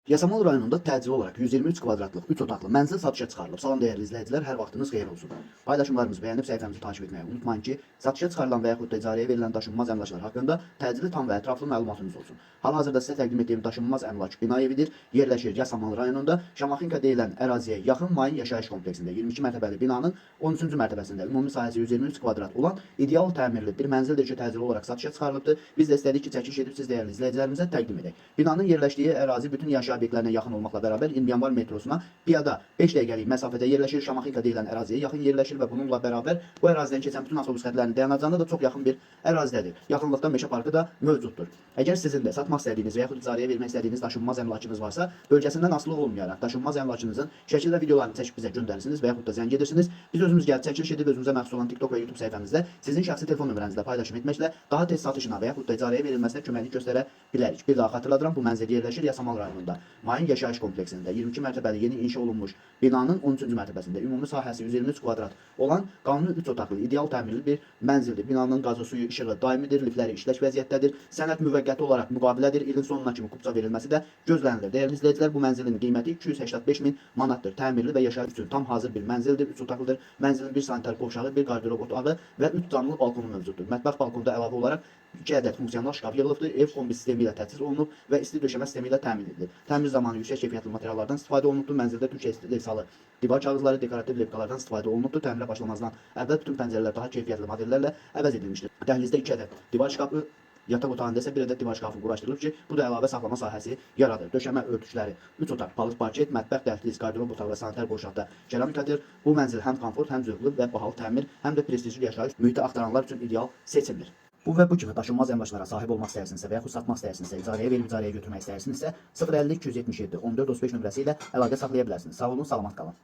Yasamal rayonunda təcili olaraq 123 kvadratlıq 3 otaqlı mənzil satışa çıxarılıb. Salam dəyərli izləyicilər, hər vaxtınız xeyir olsun. Paylaşımlarımızı bəyənib səhifəmizi takip etməyi unutmayın ki, satışa çıxarılan və yaxud da icarəyə verilən daşınmaz əmlaklar haqqında təcili tam və ətraflı məlumatınız olsun. Hal-hazırda sizə təqdim etdiyim daşınmaz əmlak bina evidir. Yerləşir Yasamal rayonunda Şamaxınka deyilən əraziyə yaxın Mayın yaşayış kompleksində 22 mərtəbəli binanın 13-cü mərtəbəsində ümumi sahəsi 123 kvadrat olan ideal təmirli bir mənzildir ki, təcili olaraq satışa çıxarılıbdır. Biz də istədik ki, çəkiş edib siz dəyərli izləyicilərimizə təqdim edək. Binanın yerləşdiyi ərazi bütün yaşayış obyektlərinə yaxın olmaqla bərabər 20 yanvar metrosuna piyada 5 dəqiqəlik məsafədə yerləşir. Şamaxınka deyilən əraziyə yaxın yerləşir və bununla bərabər bu ərazidən keçən bütün avtobus xətlərinin dayanacağında da çox yaxın bir ərazidədir. Yaxınlıqda meşə parkı da mövcuddur. Əgər sizin də satmaq istədiyiniz və yaxud icarəyə vermək istədiyiniz daşınmaz əmlakınız varsa, bölgəsindən asılı olmayaraq daşınmaz əmlakınızın şəkil və videolarını çəkib bizə göndərirsiniz və yaxud da zəng edirsiniz. Biz özümüz gəlib çəkiliş edib özümüzə məxsus olan TikTok və YouTube səhifəmizdə sizin şəxsi telefon nömrənizlə paylaşım etməklə daha tez satışına və yaxud da icarəyə verilməsinə köməklik göstərə bilərik. Bir daha xatırladıram, bu mənzil yerləşir Yasamal rayonunda. Mayın yaşayış kompleksində 22 mərtəbəli yeni inşa olunmuş binanın 13-cü mərtəbəsində ümumi sahəsi 123 kvadrat olan qanuni 3 otaqlı ideal təmirli bir mənzildir. Binanın qazı, suyu, işığı daimidir, liftləri işlək vəziyyətdədir. Sənəd müvəqqəti olaraq müqavilədir. İlin sonuna kimi kupça verilməsi də gözlənilir. Dəyərli izləyicilər, bu mənzilin qiyməti 285 min manatdır. Təmirli və yaşayış üçün tam hazır bir mənzildir. 3 otaqlıdır. Mənzilin bir sanitar qovşağı, bir qarderob otağı və 3 canlı balkonu mövcuddur. Mətbəx balkonda əlavə olaraq 2 ədəd funksional şkaf yığılıbdır. Ev kombi sistemi ilə təchiz olunub və isti döşəmə sistemi ilə təmin edilir. Təmir zamanı yüksək keyfiyyətli materiallardan istifadə olunubdur. Mənzildə Türkiyə istehsalı divar kağızları, dekorativ levkalardan istifadə olunubdur. Təmirə başlamazdan əvvəl bütün pəncərələr daha keyfiyyətli modellərlə əvəz edilmişdir. Dəhlizdə 2 ədəd divar şkafı, yataq otağında isə 1 ədəd divar şkafı quraşdırılıb ki, bu da əlavə saxlama sahəsi yaradır. Döşəmə örtükləri 3 otaq, palıq parket, mətbəx, dəhliz, qarderob otağı və sanitar qovşaqda keramikadır. Bu mənzil həm komfort, həm zövqlü və bahalı təmir, həm də prestijli yaşayış mühiti axtaranlar üçün ideal seçimdir. Bu və bu kimi daşınmaz əmlaklara sahib olmaq istəyirsinizsə və yaxud satmaq istəyirsinizsə, icarəyə verib icarəyə götürmək istəyirsinizsə 050 277 14 35 nömrəsi ilə əlaqə saxlaya bilərsiniz. Sağ olun, salamat qalın.